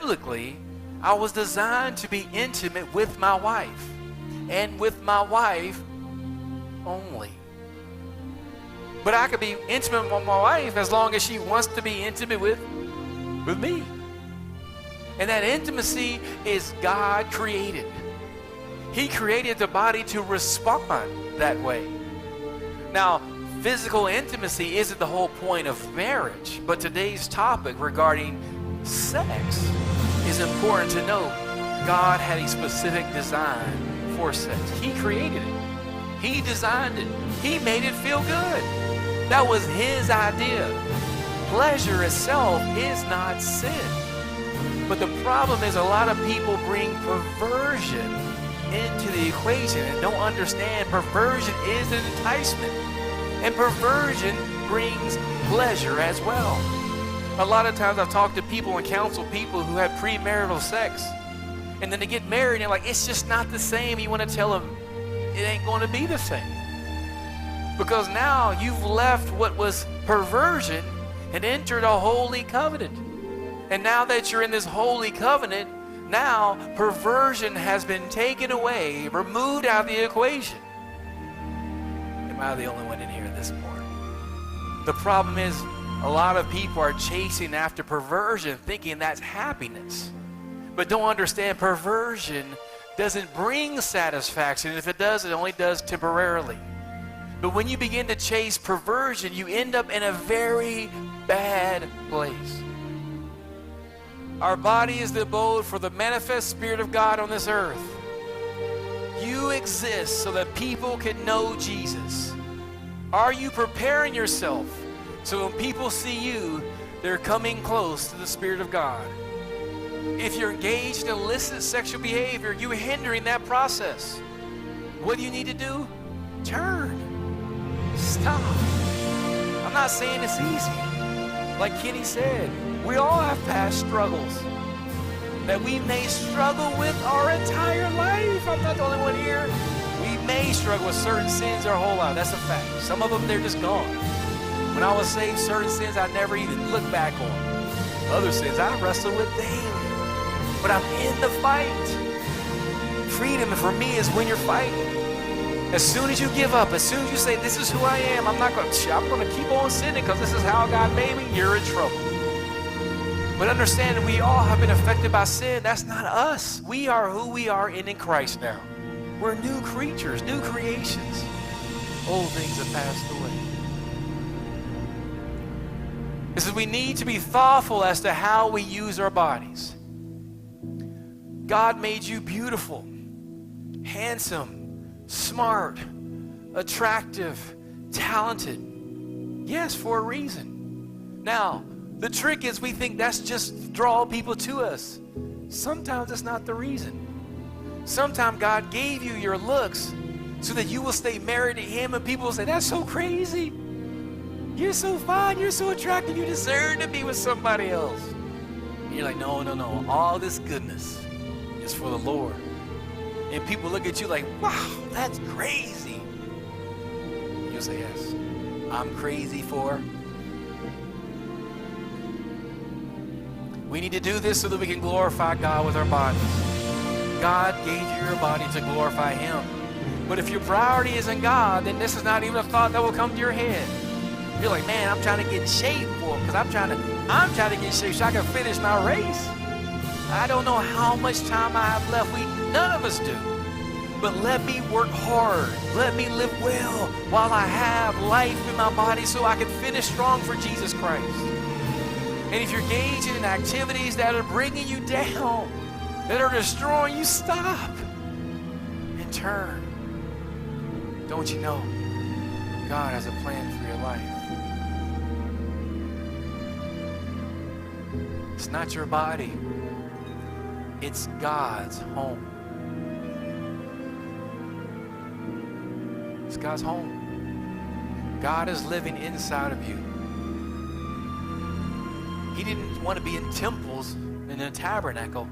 biblically, I was designed to be intimate with my wife, and with my wife only. But I could be intimate with my wife as long as she wants to be intimate with me. And that intimacy is God created. He created the body to respond that way. Now, physical intimacy isn't the whole point of marriage, but today's topic regarding sex is important to know. God had a specific design for sex. He created it. He designed it. He made it feel good. That was His idea. Pleasure itself is not sin. But the problem is a lot of people bring perversion into the equation and don't understand perversion is an enticement. And perversion brings pleasure as well. A lot of times I've talked to people and counseled people who have premarital sex. And then they get married and they're like, it's just not the same. You want to tell them it ain't going to be the same. Because now you've left what was perversion and entered a holy covenant. And now that you're in this holy covenant, now perversion has been taken away, removed out of the equation. Am I the only one in here this morning? The problem is a lot of people are chasing after perversion thinking that's happiness. But don't understand, perversion doesn't bring satisfaction. If it does, it only does temporarily. But when you begin to chase perversion, you end up in a very bad place. Our body is the abode for the manifest Spirit of God on this earth. You exist so that people can know Jesus. Are you preparing yourself so when people see you, they're coming close to the Spirit of God? If you're engaged in illicit sexual behavior, you're hindering that process. What do you need to do? Turn. Stop. I'm not saying it's easy. Like Kenny said, we all have past struggles that we may struggle with our entire life. I'm not the only one here. We may struggle with certain sins our whole life. That's a fact. Some of them, they're just gone. When I was saved, certain sins I never even looked back on. Other sins I wrestle with daily. But I'm in the fight. Freedom for me is when you're fighting. As soon as you give up, as soon as you say, this is who I am, I'm going to keep on sinning because this is how God made me, you're in trouble. But understand that we all have been affected by sin. That's not us. We are who we are in Christ now. We're new creatures, new creations. Old things have passed away. It says we need to be thoughtful as to how we use our bodies. God made you beautiful, handsome, smart, attractive, talented. Yes, for a reason. Now, the trick is we think that's just draw people to us. Sometimes that's not the reason. Sometimes God gave you your looks so that you will stay married to Him, and people will say, that's so crazy. You're so fine, you're so attractive, you deserve to be with somebody else. And you're like, no. All this goodness is for the Lord. And people look at you like, wow, that's crazy. You'll say, yes, I'm crazy for. We need to do this so that we can glorify God with our bodies. God gave you your body to glorify Him. But if your priority isn't God, then this is not even a thought that will come to your head. You're like, man, I'm trying to get in shape for it because I'm trying to get in shape so I can finish my race. I don't know how much time I have left. None of us do. But let me work hard. Let me live well while I have life in my body so I can finish strong for Jesus Christ. And if you're engaged in activities that are bringing you down, that are destroying you, stop and turn. Don't you know God has a plan for your life? It's not your body. It's God's home. It's God's home. God is living inside of you. He didn't want to be in temples in a tabernacle.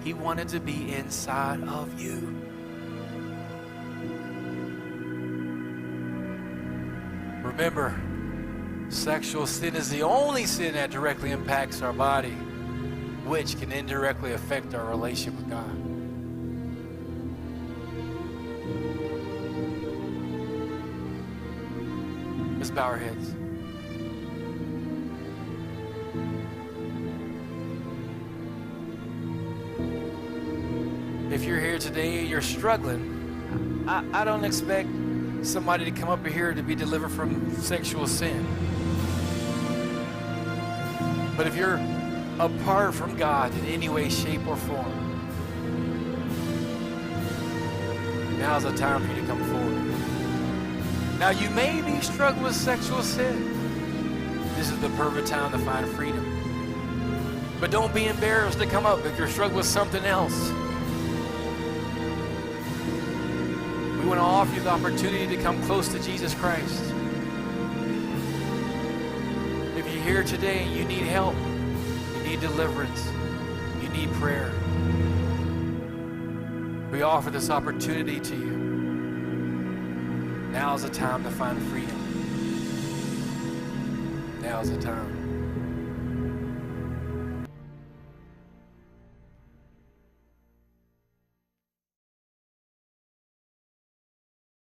He wanted to be inside of you. Remember, sexual sin is the only sin that directly impacts our body. which can indirectly affect our relationship with God. Let's bow our heads. If you're here today, you're struggling, I don't expect somebody to come up here to be delivered from sexual sin. But if you're apart from God in any way, shape, or form, now's the time for you to come forward. Now, you may be struggling with sexual sin. This is the perfect time to find freedom. But don't be embarrassed to come up if you're struggling with something else. We want to offer you the opportunity to come close to Jesus Christ. If you're here today and you need help, you need deliverance, you need prayer, we offer this opportunity to you. Now is the time to find freedom. Now is the time.